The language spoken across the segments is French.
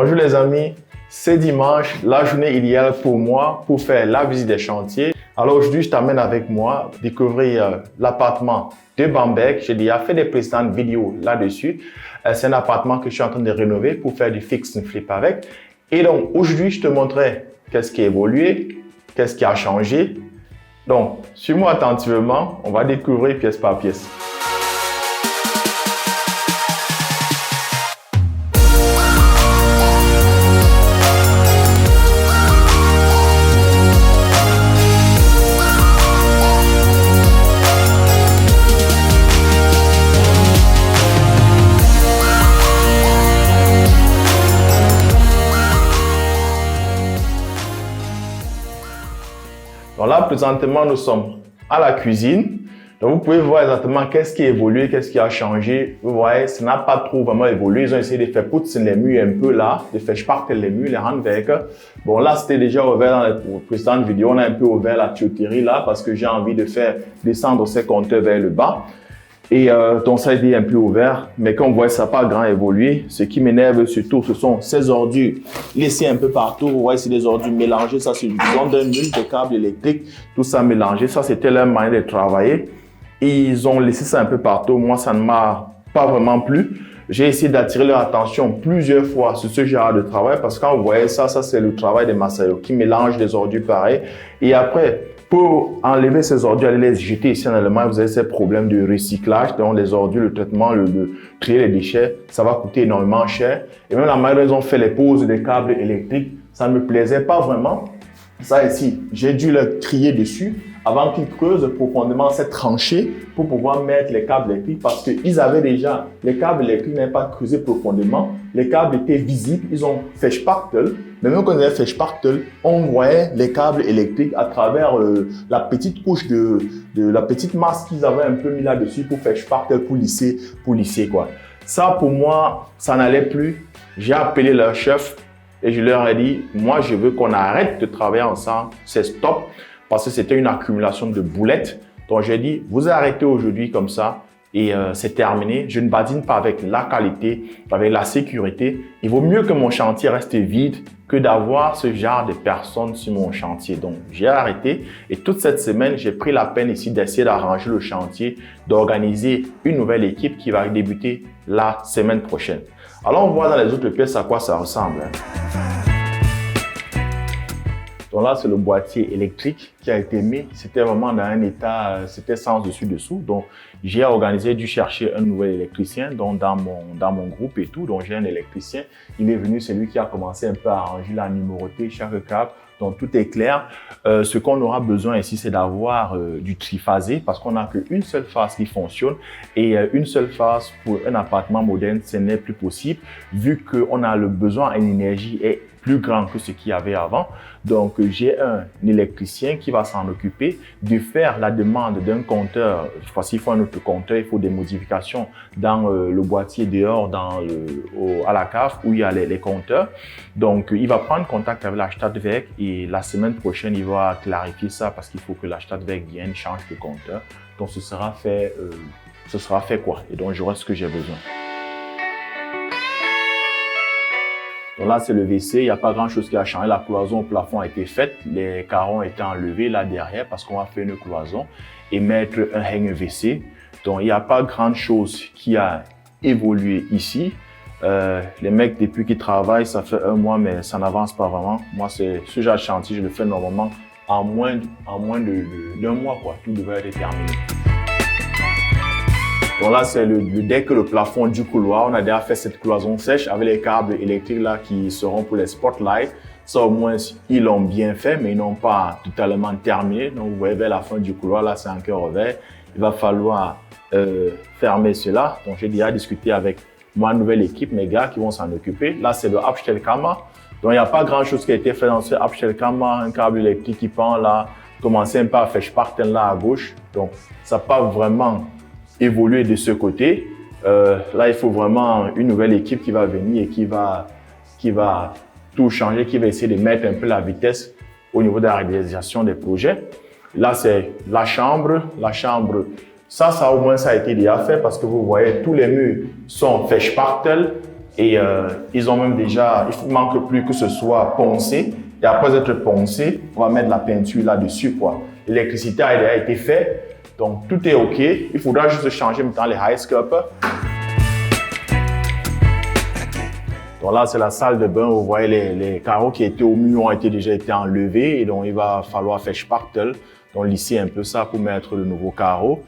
Bonjour les amis, c'est dimanche, la journée idéale pour moi pour faire la visite des chantiers. Alors aujourd'hui, je t'amène avec moi découvrir l'appartement de Bamberg. J'ai déjà fait des précédentes vidéos là-dessus. C'est un appartement que je suis en train de rénover pour faire du fix and flip avec. Et donc aujourd'hui, je te montrerai qu'est-ce qui a évolué, qu'est-ce qui a changé. Donc, suis-moi attentivement, on va découvrir pièce par pièce. Donc là, présentement, nous sommes à la cuisine. Donc, vous pouvez voir exactement qu'est-ce qui a évolué, qu'est-ce qui a changé. Vous voyez, ça n'a pas trop vraiment évolué. Ils ont essayé de faire pousser les murs un peu là, de faire sparkler les murs, les handwerk. Bon, là, c'était déjà ouvert dans les précédentes vidéos. On a un peu ouvert la tuyauterie là parce que j'ai envie de faire descendre ces compteurs vers le bas. Et donc, ça a été un peu ouvert. Mais comme vous voyez, ça n'a pas grand évolué. Ce qui m'énerve surtout, ce sont ces ordures laissées un peu partout. Vous voyez, c'est des ordures mélangées. Ça, c'est du bidon d'un mur, des câbles électriques, tout ça mélangé. Ça, c'était leur manière de travailler. Et ils ont laissé ça un peu partout. Moi, ça ne m'a pas vraiment plu. J'ai essayé d'attirer leur attention plusieurs fois sur ce genre de travail parce que quand vous voyez ça, c'est le travail des Massayo qui mélangent des ordures pareilles. Et après, pour enlever ces ordures, aller les jeter ici en Allemagne, vous avez ces problèmes de recyclage, donc les ordures, le traitement, le trier les déchets, ça va coûter énormément cher. Et même la manière dont ils ont fait les poses des câbles électriques, ça ne me plaisait pas vraiment. Ça ici, j'ai dû le trier dessus avant qu'ils creusent profondément cette tranchée pour pouvoir mettre les câbles électriques parce qu'ils avaient déjà, les câbles électriques n'avaient pas creusé profondément, les câbles étaient visibles, ils ont fait spachtel, mais même quand ils avaient fait spachtel, on voyait les câbles électriques à travers la petite couche de la petite masse qu'ils avaient un peu mis là-dessus pour faire spachtel, pour lisser quoi. Ça pour moi, ça n'allait plus. J'ai appelé leur chef et je leur ai dit, moi je veux qu'on arrête de travailler ensemble, c'est stop. Parce que c'était une accumulation de boulettes. Donc, j'ai dit, vous arrêtez aujourd'hui comme ça et c'est terminé. Je ne badine pas avec la qualité, avec la sécurité. Il vaut mieux que mon chantier reste vide que d'avoir ce genre de personnes sur mon chantier. Donc, j'ai arrêté et toute cette semaine, j'ai pris la peine ici d'essayer d'arranger le chantier, d'organiser une nouvelle équipe qui va débuter la semaine prochaine. Alors, on voit dans les autres pièces à quoi ça ressemble. Donc là, c'est le boîtier électrique qui a été mis. C'était vraiment dans un état, c'était sans dessus-dessous. Donc, j'ai organisé, dû chercher un nouvel électricien donc dans mon groupe et tout. Donc, j'ai un électricien. Il est venu, c'est lui qui a commencé un peu à arranger, la numéroter chaque câble. Donc, tout est clair. Ce qu'on aura besoin ici, c'est d'avoir du triphasé parce qu'on n'a qu'une seule phase qui fonctionne. Et une seule phase pour un appartement moderne, ce n'est plus possible vu qu'on a le besoin en énergie est plus grand que ce qu'il y avait avant. Donc, j'ai un électricien qui va s'en occuper de faire la demande d'un compteur. Cette fois-ci, il faut un autre compteur, il faut des modifications dans le boîtier dehors, à la cave où il y a les compteurs. Donc, il va prendre contact avec la Stadtwerk et la semaine prochaine, il va clarifier ça parce qu'il faut que la Stadtwerk vienne, change le compteur. Donc, ce sera fait quoi. Et donc, j'aurai ce que j'ai besoin. Donc là, c'est le WC. Il n'y a pas grand-chose qui a changé. La cloison au plafond a été faite. Les carreaux ont été enlevés là derrière parce qu'on va faire une cloison et mettre un hang WC. Donc, il n'y a pas grand-chose qui a évolué ici. Les mecs, depuis qu'ils travaillent, ça fait 1 mois, mais ça n'avance pas vraiment. Moi, c'est ce genre de chantier, je le fais normalement en moins d'un mois, quoi. Tout devrait être terminé. Donc là, c'est le deck, le plafond du couloir. On a déjà fait cette cloison sèche avec les câbles électriques là qui seront pour les spotlights. Ça, au moins, ils l'ont bien fait, mais ils n'ont pas totalement terminé. Donc, vous voyez, vers la fin du couloir, là, c'est encore ouvert. Il va falloir fermer cela. Donc, j'ai déjà discuté avec ma nouvelle équipe, mes gars qui vont s'en occuper. Là, c'est le Abstellkammer. Donc, il n'y a pas grand-chose qui a été fait dans ce Abstellkammer. Un câble électrique qui pend là, commencer un peu à faire sparten là à gauche. Donc, ça n'a pas vraiment évoluer de ce côté. Là, il faut vraiment une nouvelle équipe qui va venir et qui va tout changer, qui va essayer de mettre un peu la vitesse au niveau de la réalisation des projets. Là, c'est la chambre. La chambre, ça au moins, ça a été déjà fait parce que vous voyez, tous les murs sont faits spachtel. Et ils ont même déjà, il ne manque plus que ce soit poncé. Et après être poncé, on va mettre la peinture là-dessus, quoi. L'électricité a déjà été faite, donc tout est OK. Il faudra juste changer maintenant les ice cups. Donc là, c'est la salle de bain. Vous voyez, les carreaux qui étaient au mur ont déjà été enlevés. Et donc, il va falloir faire spachtel, donc lisser un peu ça pour mettre de nouveaux carreaux.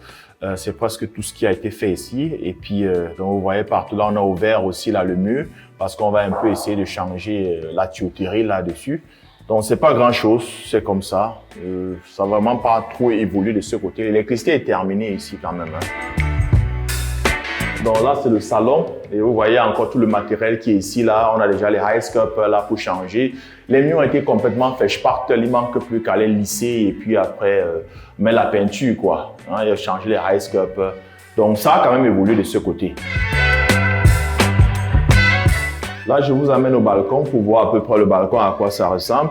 C'est presque tout ce qui a été fait ici. Et puis, donc vous voyez partout là, on a ouvert aussi là le mur parce qu'on va un peu essayer de changer la tuyauterie là-dessus. Donc, c'est pas grand-chose, c'est comme ça. Ça n'a vraiment pas trop évolué de ce côté. L'électricité est terminée ici quand même. Hein. Donc là, c'est le salon et vous voyez encore tout le matériel qui est ici. Là, on a déjà les ice cups là pour changer. Les murs ont été complètement faits spachtel. Il manque plus qu'à les lisser et puis après mettre la peinture, quoi. Hein, il a changé les ice cups. Donc ça a quand même évolué de ce côté. Là, je vous amène au balcon pour voir à peu près le balcon, à quoi ça ressemble.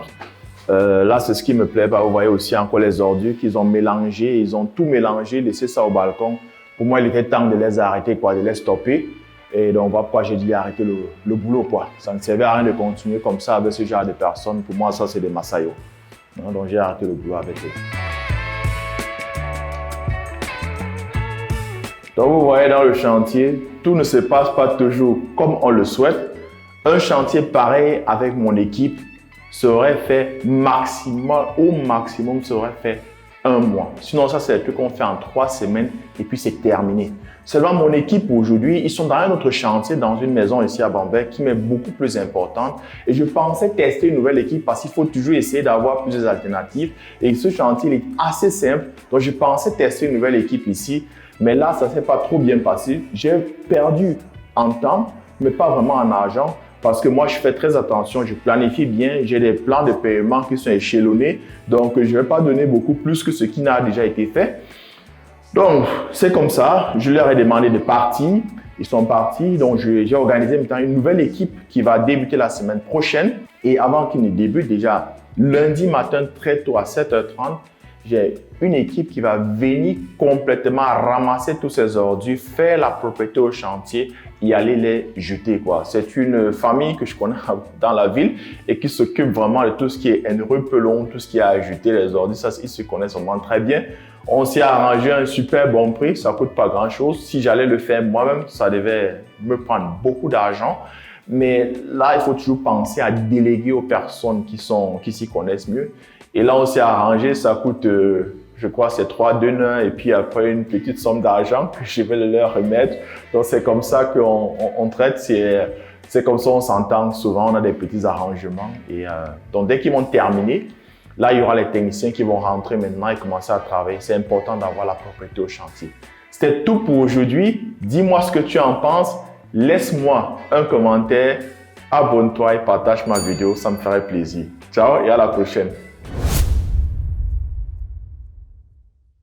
Là, c'est ce qui me plaît. Vous voyez aussi encore les ordures qu'ils ont mélangées. Ils ont tout mélangé, laissé ça au balcon. Pour moi, il était temps de les arrêter, quoi, de les stopper. Et donc, voilà pourquoi j'ai dit arrêter le boulot, quoi. Ça ne servait à rien de continuer comme ça avec ce genre de personnes. Pour moi, ça, c'est des Massayo. Donc, j'ai arrêté le boulot avec eux. Donc, vous voyez dans le chantier, tout ne se passe pas toujours comme on le souhaite. Un chantier pareil avec mon équipe serait fait au maximum serait fait 1 mois. Sinon, ça, c'est le truc qu'on fait en 3 semaines et puis c'est terminé. Seulement, mon équipe aujourd'hui, ils sont dans un autre chantier, dans une maison ici à Bamberg qui m'est beaucoup plus importante. Et je pensais tester une nouvelle équipe parce qu'il faut toujours essayer d'avoir plusieurs alternatives. Et ce chantier, il est assez simple. Donc, je pensais tester une nouvelle équipe ici. Mais là, ça ne s'est pas trop bien passé. J'ai perdu en temps, mais pas vraiment en argent. Parce que moi, je fais très attention, je planifie bien, j'ai des plans de paiement qui sont échelonnés. Donc, je ne vais pas donner beaucoup plus que ce qui n'a déjà été fait. Donc, c'est comme ça. Je leur ai demandé de partir. Ils sont partis. Donc, j'ai organisé maintenant une nouvelle équipe qui va débuter la semaine prochaine. Et avant qu'ils ne débutent, déjà lundi matin, très tôt à 7h30, j'ai une équipe qui va venir complètement ramasser tous ces ordures, faire la propreté au chantier et aller les jeter, quoi. C'est une famille que je connais dans la ville et qui s'occupe vraiment de tout ce qui est repelon, tout ce qui est à jeter, les ordures. Ça, ils se connaissent vraiment très bien. On s'est arrangé un super bon prix, ça coûte pas grand-chose. Si j'allais le faire moi-même, ça devait me prendre beaucoup d'argent. Mais là, il faut toujours penser à déléguer aux personnes qui s'y connaissent mieux. Et là, on s'est arrangé, ça coûte, je crois, c'est 3 donneurs et puis après une petite somme d'argent que je vais leur remettre. Donc, c'est comme ça qu'on traite, c'est comme ça on s'entend. Souvent, on a des petits arrangements. Et donc, dès qu'ils vont terminer, là, il y aura les techniciens qui vont rentrer maintenant et commencer à travailler. C'est important d'avoir la propreté au chantier. C'était tout pour aujourd'hui. Dis-moi ce que tu en penses. Laisse-moi un commentaire. Abonne-toi et partage ma vidéo. Ça me ferait plaisir. Ciao et à la prochaine.